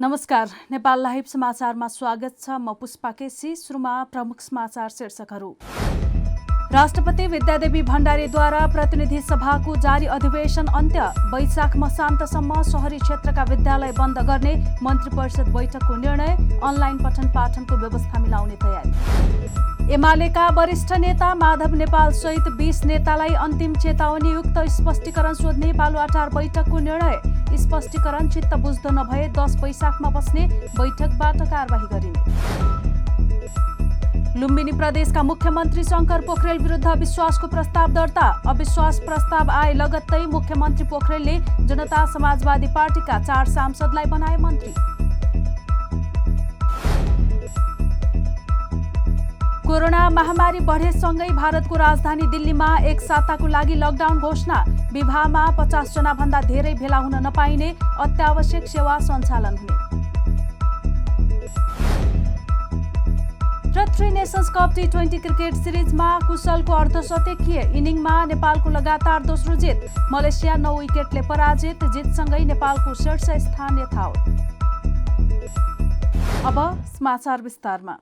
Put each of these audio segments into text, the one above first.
नमस्कार, नेपाल लाइभ समाचारमा स्वागत छ। म पुष्पा केसी। सुरुमा प्रमुख समाचार शीर्षकहरू। राष्ट्रपति विद्यादेवी भण्डारीद्वारा प्रतिनिधि सभाको जारी अधिवेशन अन्त्य। वैशाख मसान्तसम्म शहरी क्षेत्रका विद्यालय बन्द गर्ने मन्त्री परिषद बैठकको निर्णय। अनलाइन पठन पाठनको व्यवस्था मिलाउने तयारी। एमालेका वरिष्ठ नेता माधव नेपाल सहित 20 नेतालाई अन्तिम चेतावनीयुक्त स्पष्टीकरण सोध्ने बालुवाटार बैठकको निर्णय। स्पष्टीकरण चित्त बुझ्दो नभए 10 वैशाखमा बस्ने बैठकबाट कारबाही गरिने। लुम्बिनी प्रदेशका मुख्यमन्त्री शंकर पोखरेल विरुद्ध अविश्वासको प्रस्ताव दर्ता। अविश्वास प्रस्ताव आए लगत्तै मुख्यमन्त्री पोखरेलले जनता समाजवादी पार्टीका 4 सांसदलाई बनाए मन्त्री। कोरोना महामारी बढेसँगै भारतको राजधानी दिल्लीमा एक साताको लागि लकडाउन घोषणा। विवाहमा 50 जना भन्दा धेरै भेला हुन नपाइने, अत्यावश्यक सेवा सञ्चालन हुने। र 3 नेसन्स कप T20 क्रिकेट सिरिजमा कुशलको अर्धशतकीय इनिङमा नेपालको लगातार दोस्रो जित। मलेसिया 9 विकेटले पराजित। जितसँगै नेपालको शीर्ष स्थान यथावत। अब समाचार विस्तारमा।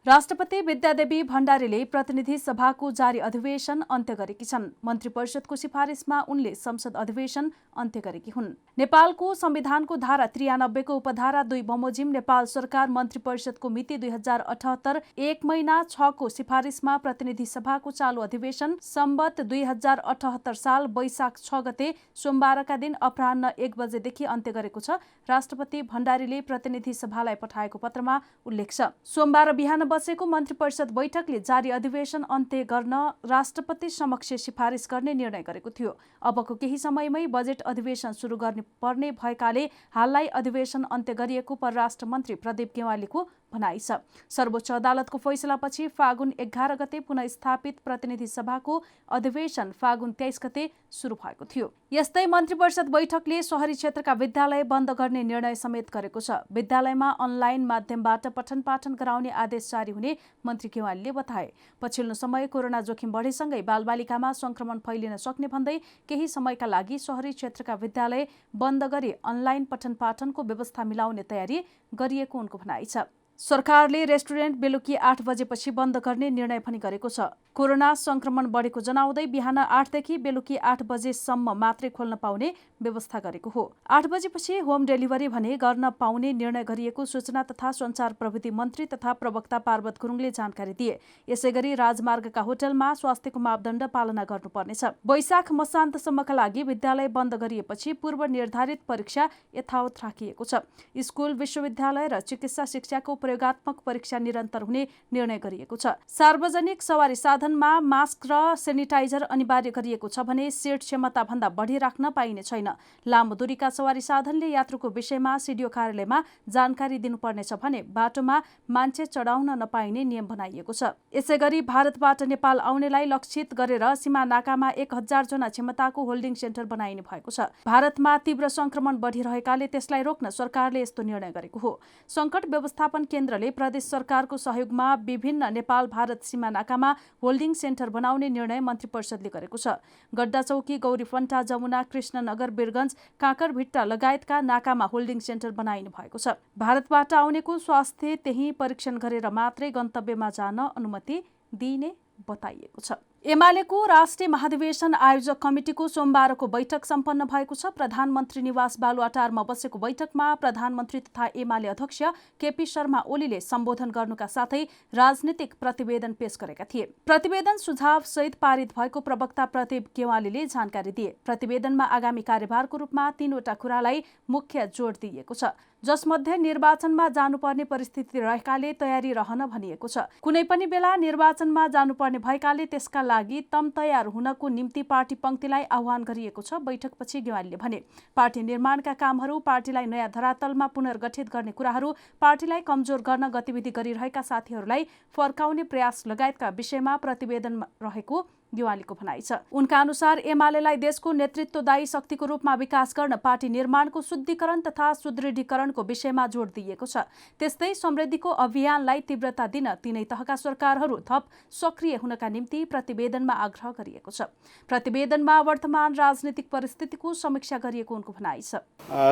राष्ट्रपति विद्यादेवी भण्डारीले प्रतिनिधि सभाको जारी अधिवेशन अन्त्य गरेकी छन्। मन्त्री परिषदको सिफारिसमा उनले संसद अधिवेशन अन्त्य गरेकी हुन्। नेपालको संविधानको धारा 93 को उपधारा 2 बमोजिम नेपाल सरकार मन्त्री परिषदको मिति 2078 1 महिना 6 को सिफारिसमा प्रतिनिधि सभाको चालू अधिवेशन सम्बत 2078 साल वैशाख 6 गते सोमबारका दिन अपराह्न 1 बजेदेखि अन्त्य गरेको छ। राष्ट्रपति भण्डारीले प्रतिनिधि सभालाई पठाएको पत्रमा उल्लेख छ। सोमबार बिहान बसेको मन्त्री परिषद बैठकले जारी अधिवेशन अन्त्य गर्न राष्ट्रपति समक्ष सिफारिस गर्ने निर्णय गरेको थियो। अबको केही समयमै बजेट अधिवेशन सुरु गर्ने पर्ने भएकाले हाललाई अधिवेशन अन्त्य गरिएको परराष्ट्र मन्त्री प्रदीप गेवालीको भनाइ छ। सर्वोच्च अदालतको फैसलापछि फागुन 11 गते पुनः स्थापित प्रतिनिधि सभाको अधिवेशन फागुन 23 गते सुरु भएको थियो। यस्तै मन्त्री परिषद बैठकले शहरी क्षेत्रका विद्यालय बन्द गर्ने निर्णय समेत गरेको छ। विद्यालयमा अनलाइन माध्यमबाट पठन पाठन गराउने आदेश जारी हुने मन्त्री गेवालीले बताए। पछिल्लो समय कोरोना जोखिम बढेसँगै बालबालिकामा संक्रमण फैलिन सक्ने भन्दै केही समयका लागि शहरी क्षेत्रका विद्यालय बन्द गरी अनलाइन पठन पाठनको व्यवस्था मिलाउने तयारी गरिएको उनको भनाइ छ। सरकारले रेस्टुरेन्ट बेलुकी 8 बजेपछि बन्द गर्ने निर्णय पनि गरेको छ। कोरोना संक्रमण बढेको जनाउँदै बिहान 8 देखि बेलुकी 8 बजेसम्म मात्रै खोल्न पाउने व्यवस्था गरेको हो। 8 बजेपछि होम डेलिभरी भने गर्न पाउने निर्णय गरिएको सूचना तथा सञ्चार प्रविधि मन्त्री तथा प्रवक्ता पार्वत गुरुङले जानकारी दिए। यसैगरी राजमार्गका होटलमा स्वास्थ्यको मापदण्ड पालना गर्नुपर्नेछ। वैशाख मसान्तसम्मका लागि विद्यालय बन्द गरिएपछि पूर्व निर्धारित परीक्षा यथावत राखिएको छ। स्कुल, विश्वविद्यालय र चिकित्सा शिक्षाको प्रयोगात्मक परीक्षा निरन्तर हुने निर्णय गरिएको छ। सार्वजनिक सवारी साधनमा मास्क र सेनिटाइजर अनिवार्य गरिएको छ भने सिट क्षमता भन्दा बढी राख्न पाइने छैन। लामो दूरीका सवारी साधनले यात्रुको विषयमा सिडिओ कार्यालयमा जानकारी दिनुपर्नेछ भने बाटोमा मान्छे चढाउन नपाइने नियम बनाइएको छ। यसैगरी भारतबाट नेपाल आउनेलाई लक्षित गरेर सीमा नाकामा 1000 जना क्षमताको होल्डिङ सेन्टर बनाइने भएको छ। भारतमा तीव्र संक्रमण बढिरहेकाले त्यसलाई रोक्न सरकारले यस्तो निर्णय गरेको हो। संकट व्यवस्थापन केन्द्रले प्रदेश सरकारको सहयोगमा विभिन्न नेपाल भारत सीमा नाकामा होल्डिङ सेन्टर बनाउने निर्णय मन्त्री परिषदले गरेको छ। गड्डाचौकी, गौरीफन्टा, जमुना, कृष्णनगर, वीरगञ्ज, काँकरभिट्टा लगायतका नाकामा होल्डिङ सेन्टर बनाइनु भएको छ। भारतबाट आउनेको स्वास्थ्य त्यही परीक्षण गरेर मात्रै गन्तव्यमा जान अनुमति दिइने बताइएको छ। एमालेको राष्ट्रिय महाधिवेशन आयोजक कमिटिको सोमबारको बैठक सम्पन्न भएको छ। प्रधानमन्त्री निवास बालुवाटारमा बसेको बैठकमा प्रधानमन्त्री तथा एमाले अध्यक्ष केपी शर्मा ओलीले सम्बोधन गर्नुका साथै राजनीतिक प्रतिवेदन पेश गरेका थिए। प्रतिवेदन सुझाव सहित पारित भएको प्रवक्ता प्रदीप गेवालीले जानकारी दिए। प्रतिवेदनमा आगामी कार्यभारको रूपमा 3 वटा कुरालाई मुख्य जोड दिइएको छ, जसमध्ये निर्वाचनमा जानुपर्ने परिस्थिति रहेकाले तयारी रहन भनिएको छ। कुनै पनि बेला निर्वाचनमा जानुपर्ने भएकाले त्यसका लागि तम तयार हुनको निम्ति पार्टी पंक्तिलाई आह्वान गरिएको छ। बैठकपछि गेवालीले भने पार्टी निर्माणका कामहरू, पार्टीलाई नयाँ धरातलमा पुनर्गठित गर्ने कुराहरू, पार्टीलाई कमजोर गर्न गतिविधि गरिरहेका साथीहरूलाई फर्काउने प्रयास लगायतका विषयमा प्रतिवेदनमा रहेको गेवालीको भनाइ छ। उनका अनुसार एमालेलाई देशको नेतृत्वदायी शक्तिको रूपमा विकास गर्न पार्टी निर्माणको शुद्धिकरण तथा सुदृढीकरणको विषयमा जोड दिइएको छ। त्यस्तै समृद्धिको अभियानलाई तीव्रता दिन तीनै तहका सरकारहरू थप सक्रिय हुनका निम्ति प्रतिवेदनमा आग्रह गरिएको छ। प्रतिवेदनमा वर्तमान राजनीतिक परिस्थितिको समीक्षा गरिएको उनको भनाइ छ।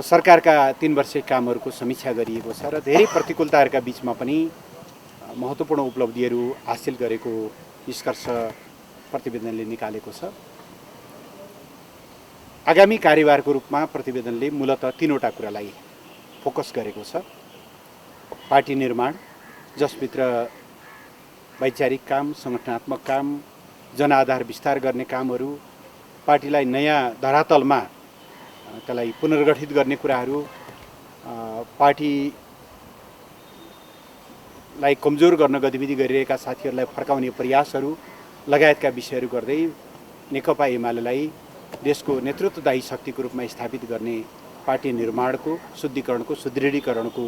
सरकारका 3 वर्षे कामहरूको समीक्षा गरिएको छ र धेरै प्रतिकूलताहरूका बीचमा पनि महत्त्वपूर्ण उपलब्धिहरू हासिल गरेको निष्कर्ष प्रतिवेदनले निकालेको छ। आगामी कार्यभारको रूपमा प्रतिवेदनले मूलतः 3वटा कुरालाई फोकस गरेको छ। पार्टी निर्माण, जसभित्र वैचारिक काम, सङ्गठनात्मक काम, जनआधार विस्तार गर्ने कामहरू, पार्टीलाई नयाँ धरातलमा त्यसलाई पुनर्गठित गर्ने कुराहरू, पार्टीलाई कमजोर गर्न गतिविधि गरिरहेका साथीहरूलाई फर्काउने प्रयासहरू लगायतका विषयहरू गर्दै नेकपा एमालेलाई देशको नेतृत्वदायी शक्तिको रूपमा स्थापित गर्ने पार्टी निर्माणको, शुद्धिकरणको, सुदृढीकरणको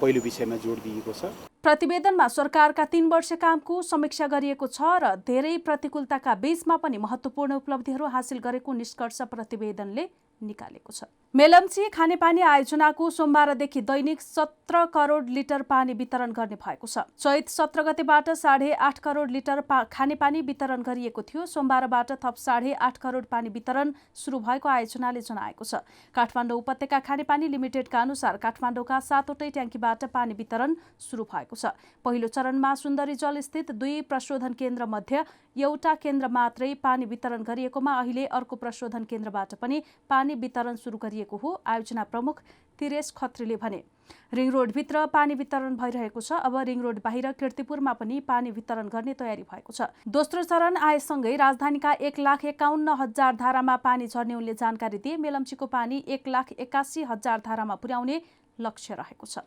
पहिलो विषयमा जोड दिएको छ। प्रतिवेदनमा सरकारका 3 वर्ष कामको समीक्षा गरिएको छ र धेरै प्रतिकूलताका बीचमा पनि महत्त्वपूर्ण उपलब्धिहरू हासिल गरेको निष्कर्ष प्रतिवेदनले निकालेको छ। मेलम्ची खानेपानी आयोजनाको सोमबारदेखि दैनिक 17 करोड लिटर पानी वितरण गर्ने भएको छ। चैत 17 गतेबाट 8.5 करोड लिटर खानेपानी वितरण गरिएको थियो। सोमबारबाट थप 8.5 करोड पानी वितरण सुरु भएको आयोजनाले जनाएको छ। काठमाडौँ उपत्यका खानेपानी लिमिटेडका अनुसार काठमाडौँका 7वटै ट्याङ्कीबाट पानी वितरण सुरु भएको छ। पहिलो चरणमा सुन्दरी जल स्थित 2 प्रशोधन केन्द्र मध्ये एउटा केन्द्र मात्रै पानी वितरण गरिएकोमा अहिले अर्को प्रशोधन केन्द्रबाट पनि पानी वितरण सुरु गरिएको हो आयोजना प्रमुख तिरेश खत्रीले भने। रिङ रोडभित्र पानी वितरण भइरहेको छ। अब रिङ रोड बाहिर कीर्तिपुरमा पनि पानी वितरण गर्ने तयारी भएको छ। दोस्रो चरण आएसँगै राजधानीका 1,51,000 धारामा पानी झर्ने उनले जानकारी दिए। मेलम्चीको पानी 1,81,000 धारामा पुर्याउने लक्ष्य रहेको छ।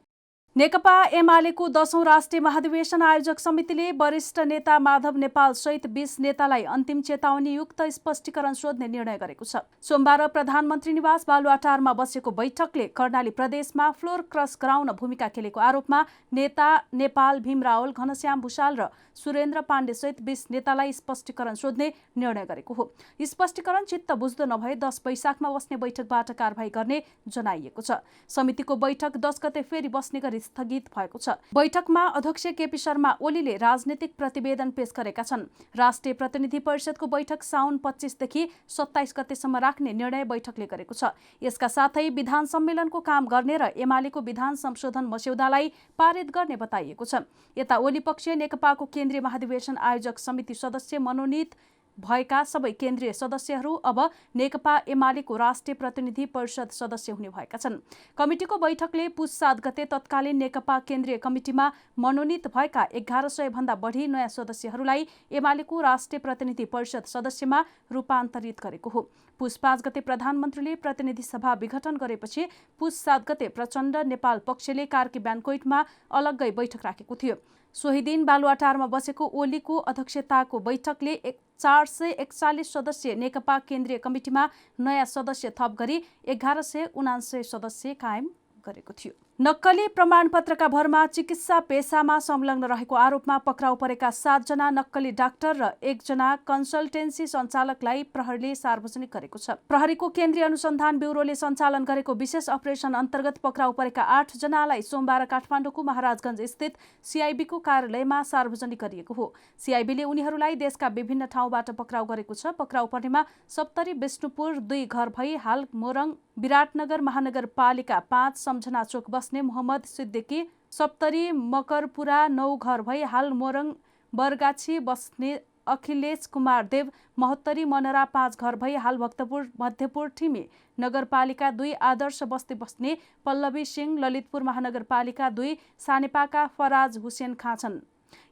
नेकपा एमालेको 10औं राष्ट्रिय महाधिवेशन आयोजक समितिले वरिष्ठ नेता माधव नेपाल सहित 20 नेतालाई अन्तिम चेतावनीयुक्त स्पष्टीकरण सोध्ने निर्णय गरेको छ। सोमबार प्रधानमन्त्री निवास बालुवाटारमा बसेको बैठकले कर्णाली प्रदेशमा फ्लोर क्रस गराउन भूमिका खेलेको आरोपमा नेता नेपाल भीम रावल, घनश्याम भुषाल र सुरेन्द्र पाण्डे सहित 20 नेतालाई स्पष्टीकरण सोध्ने निर्णय गरेको हो। स्पष्टीकरण चित्त बुझ्दो नभए 10 वैशाखमा बस्ने बैठकबाट कारबाही गर्ने जनाइएको छ। समितिको बैठक 10 गते फेरि बस्ने गरी स्थगित भएको छ। बैठकमा अध्यक्ष केपी शर्मा ओलीले राजनीतिक प्रतिवेदन पेश गरेका छन्। राष्ट्रिय प्रतिनिधि परिषदको बैठक साउन 25 देखि 27 गतेसम्म राख्ने निर्णय बैठकले गरेको छ। यसका साथै विधान सम्मेलनको काम गर्ने र एमालेको विधान संशोधन मस्यौदालाई पारित गर्ने बताइएको छ। यता ओली पक्ष नेकपाको केन्द्रीय महाधिवेशन आयोजक समिति सदस्य मनोनित भएका सबै केन्द्रीय सदस्यहरू अब नेकपा एमालेको राष्ट्रिय प्रतिनिधि परिषद सदस्य हुने भएका छन्। कमिटिको बैठकले पुस 7 गते तत्कालीन नेकपा केन्द्रीय कमिटिमा मनोनित भएका 1100 भन्दा बढी नयाँ सदस्यहरूलाई एमालेको राष्ट्रिय प्रतिनिधि परिषद सदस्यमा रूपान्तरित गरेको हो। पुस 5 गते प्रधानमन्त्रीले प्रतिनिधि सभा विघटन गरेपछि पुस 7 गते प्रचण्ड नेपाल पक्षले कार्की ब्यानकोइटमा अलग्गै बैठक राखेको थियो। सोही दिन बालुवाटारमा बसेको ओलीको अध्यक्षताको बैठकले 441 सदस्य नेकपा केन्द्रीय कमिटिमा नयाँ सदस्य थप गरी 1179 सदस्य कायम गरेको थियो। नक्कली प्रमाणपत्रका भरमा चिकित्सा पेसामा संलग्न रहेको आरोपमा पक्राउ परेका 7 जना नक्कली डाक्टर र 1 जना कन्सल्टेन्सी सञ्चालकलाई प्रहरीले सार्वजनिक गरेको छ। प्रहरीको केन्द्रीय अनुसन्धान ब्युरोले सञ्चालन गरेको विशेष अपरेसन अन्तर्गत पक्राउ परेका 8 जनालाई सोमबार काठमाडौँको महाराजगञ्ज स्थित सिआइबीको कार्यालयमा सार्वजनिक गरिएको हो। सिआइबीले उनीहरूलाई देशका विभिन्न ठाउँबाट पक्राउ गरेको छ। पक्राउ पर्नेमा सप्तरी विष्णुपुर 2 घर भई हाल मोरङ, विराटनगर महानगरपालिका 5 सम्झना चोक बस्ने मोहम्मद सिद्दिकी, सप्तरी मकरपुरा 9 घर भई हाल मोरङ बरगाछी बस्ने अखिलेश कुमार देव, महोत्तरी मनरा 5 घर भई हाल भक्तपुर मध्यपुर ठिमी नगरपालिका 2 आदर्श बस्ती बस्ने पल्लवी सिंह, ललितपुर महानगरपालिका 2 सानेपाका फराज हुसेन खाँ छन्।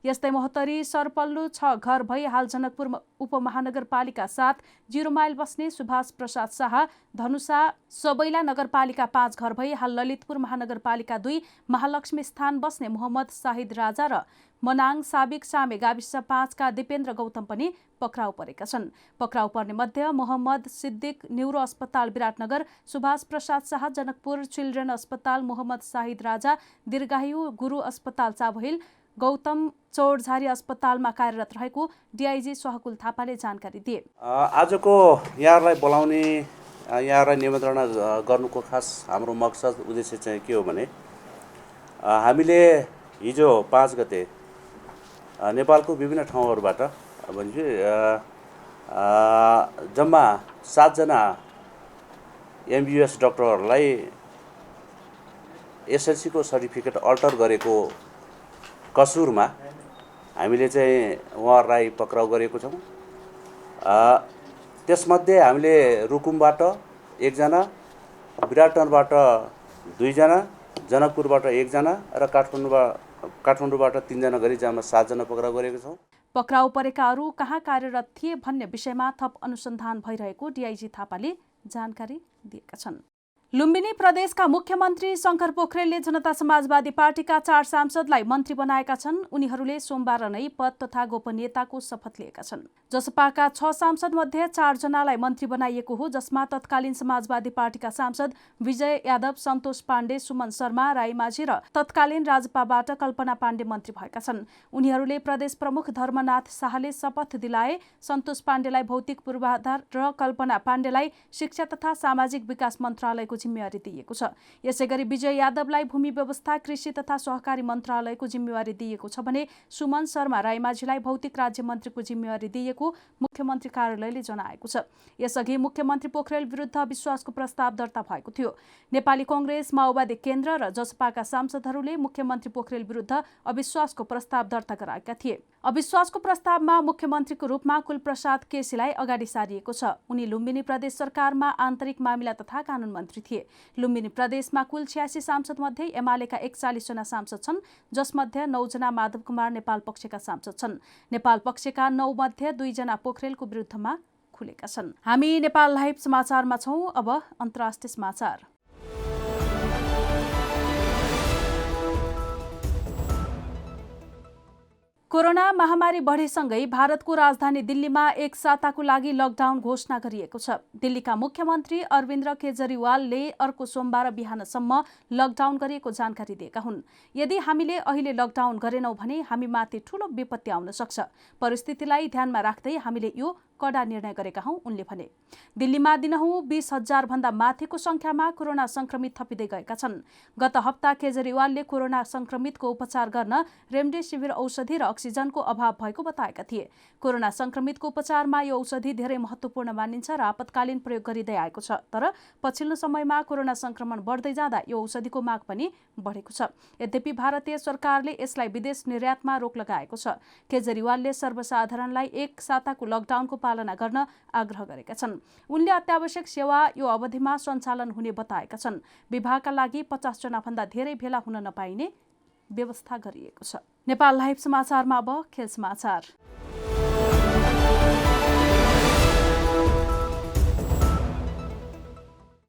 यस्तै महोत्तरी सरपल्लु 6 घर भई हाल जनकपुर उपमहानगरपालिका 7 जिरो माइल बस्ने सुभाष प्रसाद शाह, धनुषा सबैला नगरपालिका 5 घर भई हाल ललितपुर महानगरपालिका 2 महालक्ष्मी स्थान बस्ने मोहम्मद शाहिद राजा र मनाङ साबिक सामे गाविस 5 का दिपेन्द्र गौतम पनि पक्राउ परेका छन्। पक्राउ पर्ने मध्ये मोहम्मद सिद्दिक न्युरो अस्पताल विराटनगर, सुभाष प्रसाद शाह जनकपुर चिल्ड्रेन अस्पताल, मोहम्मद शाहिद राजा दीर्घायु गुरु अस्पताल चाबहिल, गौतम चौरझारी अस्पतालमा कार्यरत रहेको डिआइजी सहकुल थापाले जानकारी दिए। आजको यहाँहरूलाई बोलाउने यहाँहरूलाई निमन्त्रणा गर्नुको खास हाम्रो मकसद उद्देश्य चाहिँ के हो भने हामीले हिजो 5 गते नेपालको विभिन्न ठाउँहरूबाट भनेपछि जम्मा 7 जना एमबिबिएस डाक्टरहरूलाई एसएलसीको सर्टिफिकेट अल्टर गरेको कसुरमा हामीले चाहिँ उहाँहरूलाई पक्राउ गरेको छौँ। त्यसमध्ये हामीले रुकुमबाट 1 जना, विराटनगरबाट 2 जना, जनकपुरबाट 1 जना र काठमाडौँबाट 3 जना गरी जम्मा 7 जना पक्राउ गरेको छौँ। पक्राउ परेकाहरू कहाँ कार्यरत थिए भन्ने विषयमा थप अनुसन्धान भइरहेको डिआइजी थापाले जानकारी दिएका छन्। लुम्बिनी प्रदेशका मुख्यमन्त्री शङ्कर पोखरेलले जनता समाजवादी पार्टीका 4 सांसदलाई मन्त्री बनाएका छन्। उनीहरूले सोमबार नै पद तथा गोपनीयताको शपथ लिएका छन्। जसपाका 6 सांसद मध्ये 4 जनालाई मन्त्री बनाइएको हो, जसमा तत्कालीन समाजवादी पार्टीका सांसद विजय यादव, सन्तोष पाण्डे, सुमन शर्मा, राई माझी र तत्कालीन राजपाबाट कल्पना पाण्डे मन्त्री भएका छन्। उनीहरूले प्रदेश प्रमुख धर्मनाथ शाहले शपथ दिलाए। सन्तोष पाण्डेलाई भौतिक पूर्वाधार र कल्पना पाण्डेलाई शिक्षा तथा सामाजिक विकास मन्त्रालयको जिम्मेवारी दिएको छ। यसैगरी विजय यादवलाई भूमि व्यवस्था, कृषि तथा सहकारी मन्त्रालयको जिम्मेवारी दिएको छ भने सुमन शर्मा, राईमाझीलाई भौतिक राज्य मन्त्रीको जिम्मेवारी दिएको मुख्यमन्त्री कार्यालयले जनाएको छ। यसअघि मुख्यमन्त्री पोखरेल विरुद्ध अविश्वासको प्रस्ताव दर्ता भएको थियो। नेपाली कांग्रेस, माओवादी केन्द्र र जसपाका सांसदहरूले मुख्यमन्त्री पोखरेल विरुद्ध अविश्वासको प्रस्ताव दर्ता गराएका थिए। अविश्वासको प्रस्तावमा मुख्यमन्त्रीको रूपमा कुलप्रसाद केसीलाई अगाडि सारिएको छ। उनी लुम्बिनी प्रदेश सरकारमा आन्तरिक मामिला तथा कानून मन्त्री थिए। लुम्बिनी प्रदेशमा कुल 86 सांसद मध्ये एमालेका 41 जना सांसद छन्, जसमध्ये 9 जना माधव कुमार नेपाल पक्षका सांसद छन्। नेपाल पक्षका 9 मध्ये 2 जना पोखरेलको विरुद्धमा खुलेका छन्। हामी नेपाल लाइभ समाचारमा छौं। अब अन्तर्राष्ट्रिय समाचार। कोरोना महामारी बढेसँगै भारतको राजधानी दिल्लीमा एक साताको लागि लकडाउन घोषणा गरिएको छ। दिल्लीका मुख्यमन्त्री अरविन्द केजरीवालले अर्को सोमबार बिहानसम्म लकडाउन गरिएको जानकारी दिएका हुन्। यदि हामीले अहिले लकडाउन गरेनौं भने हामीमाथि ठूलो विपत्ति आउन सक्छ। परिस्थितिलाई ध्यानमा राख्दै हामीले यो कडा निर्णय गरेका हौं, उनले भने। दिल्लीमा दिनहुँ 20,000 भन्दा माथिको संख्यामा कोरोना संक्रमित थपिँदै गएका छन्। गत हप्ता केजरीवालले कोरोना संक्रमितको उपचार गर्न रेमडेसिभिर औषधि र अक्सिजनको अभाव भएको बताएका थिए। कोरोना संक्रमितको उपचारमा यो औषधि धेरै महत्त्वपूर्ण मानिन्छ र आपतकालीन प्रयोग गरिँदै आएको छ। तर पछिल्लो समयमा कोरोना संक्रमण बढ्दै जाँदा यो औषधिको माग पनि बढेको छ। यद्यपि भारतीय सरकारले यसलाई विदेश निर्यातमा रोक लगाएको छ। केजरीवालले सर्वसाधारणलाई एक साताको लकडाउनको पालना गर्न आग्रह गरेका छन्। उनले अत्यावश्यक सेवा यो अवधिमा सञ्चालन हुने बताएका छन्। विवाहका लागि 50 जना भन्दा धेरै भेला हुन नपाइने व्यवस्था गरिएको छ। नेपाल लाइभ समाचारमा अब खेल समाचार।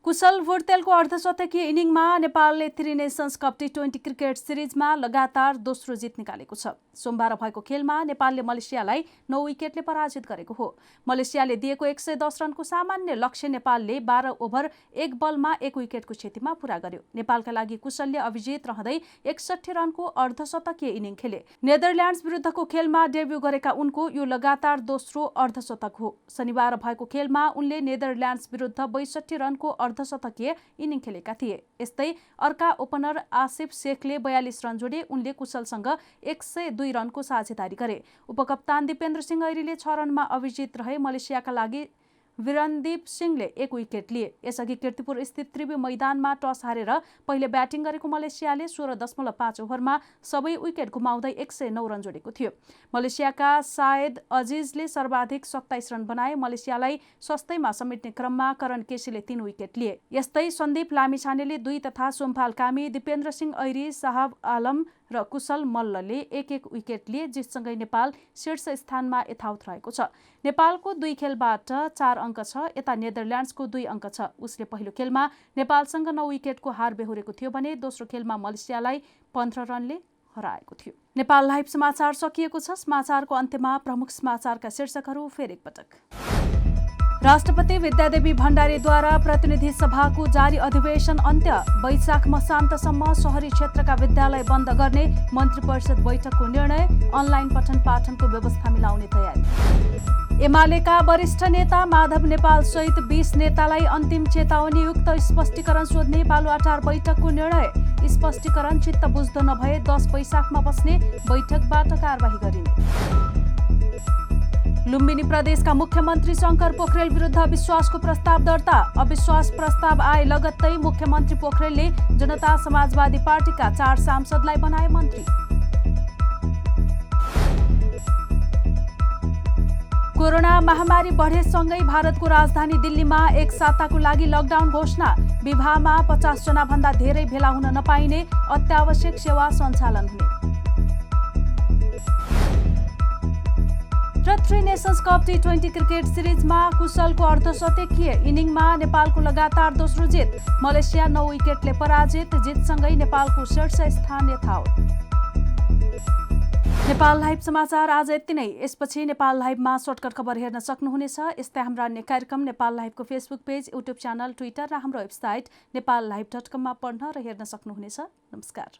कुशल भुर्तेलको अर्धशतकीय इनिङमा नेपालले त्रिनेसन्स कप टी20 क्रिकेट सिरिजमा लगातार दोस्रो जित निकालेको छ। सोमबार भएको खेलमा नेपालले मलेसियालाई 9 विकेटले पराजित गरेको हो। मलेसियाले दिएको 110 रनको सामान्य लक्ष्य नेपालले 12 ओभर 1 बलमा 1 विकेटको क्षतिमा पूरा गर्यो। नेपालका लागि कुशलले अभिजित रहँदै 61 रनको अर्धशतकीय इनिङ खेले। नेदरल्यान्ड्स विरुद्धको खेलमा डेब्यू गरेका उनको यो लगातार दोस्रो अर्धशतक हो। शनिबार भएको खेलमा उनले नेदरल्यान्ड्स विरुद्ध 62 रनको अर्धशतकीय इनिङ खेलेका थिए। यस्तै अर्का ओपनर आसिफ शेखले 42 रन जोडे। उनले कुशलसँग 102 रनको साझेदारी गरे। उपकप्तान दिपेन्द्र सिंह ऐरीले 6 रनमा अभिजित रहे। मलेसियाका लागि विरनदीप सिंहले 1 विकेट लिए। यसअघि कीर्तिपुर स्थित त्रिवी मैदानमा टस हारेर पहिले ब्याटिङ गरेको मलेसियाले 16.5 ओभरमा सबै विकेट गुमाउँदै 109 रन जोडेको थियो। मलेसियाका सायद अजिजले सर्वाधिक 27 रन बनाए। मलेसियालाई सस्तैमा समेट्ने क्रममा करण केसीले 3 विकेट लिए। यस्तै सन्दीप लामिछानेले 2 तथा सोमपाल कामी, दिपेन्द्र सिंह ऐरी, साहब आलम र कुशल मल्लले 1-1 विकेट लिए। जितसँगै नेपाल शीर्ष स्थानमा यथावत रहेको छ। नेपालको 2 खेलबाट 4 अङ्क छ। यता नेदरल्यान्ड्सको 2 अङ्क छ। उसले पहिलो खेलमा नेपालसँग 9 विकेटको हार बेहोरेको थियो भने दोस्रो खेलमा मलेसियालाई 15 रनले हराएको थियो। नेपाल लाइभ समाचार सकिएको छ। समाचारको अन्त्यमा प्रमुख समाचारका शीर्षकहरू फेरि एकपटक। राष्ट्रपति विद्यादेवी भण्डारीद्वारा प्रतिनिधि सभाको जारी अधिवेशन अन्त्य। वैशाख मसान्तसम्म शहरी क्षेत्रका विद्यालय बन्द गर्ने मन्त्री परिषद बैठकको निर्णय। अनलाइन पठन पाठनको व्यवस्था मिलाउने तयारी। एमालेका वरिष्ठ नेता माधव नेपाल सहित 20 नेतालाई अन्तिम चेतावनी युक्त स्पष्टीकरण सोध्ने बालुवाटार बैठकको निर्णय। स्पष्टीकरण चित्त बुझ्दो नभए 10 वैशाखमा बस्ने बैठकबाट कारबाही गरिने। लुम्बिनी प्रदेशका मुख्यमन्त्री शङ्कर पोखरेल विरुद्ध विश्वासको प्रस्ताव दर्ता। अविश्वास प्रस्ताव आए लगत्तै मुख्यमन्त्री पोखरेलले जनता समाजवादी पार्टीका 4 सांसदलाई बनाए मन्त्री। कोरोना महामारी बढेसँगै भारतको राजधानी दिल्लीमा एक साताको लागि लकडाउन घोषणा। विवाहमा 50 जना भन्दा धेरै भेला हुन नपाइने। अत्यावश्यक सेवा सञ्चालन हुने। र 3 नेसन्स कप T20 क्रिकेट सिरिजमा कुशलको अर्धशतकीय इनिङमा नेपालको लगातार दोस्रो जित। मलेसिया 9 विकेटले पराजित। जितसँगै नेपालको शीर्ष स्थान यथावत। नेपाल लाइभ समाचार आज यति नै। यसपछि नेपाल लाइभमा सर्टकट खबर हेर्न सक्नुहुनेछ। यस्तै हाम्रा अन्य कार्यक्रम नेपाल लाइभको Facebook page, YouTube channel, Twitter र हाम्रो वेबसाइट नेपाललाइभ.com मा पढ्न र हेर्न सक्नुहुनेछ। नमस्कार।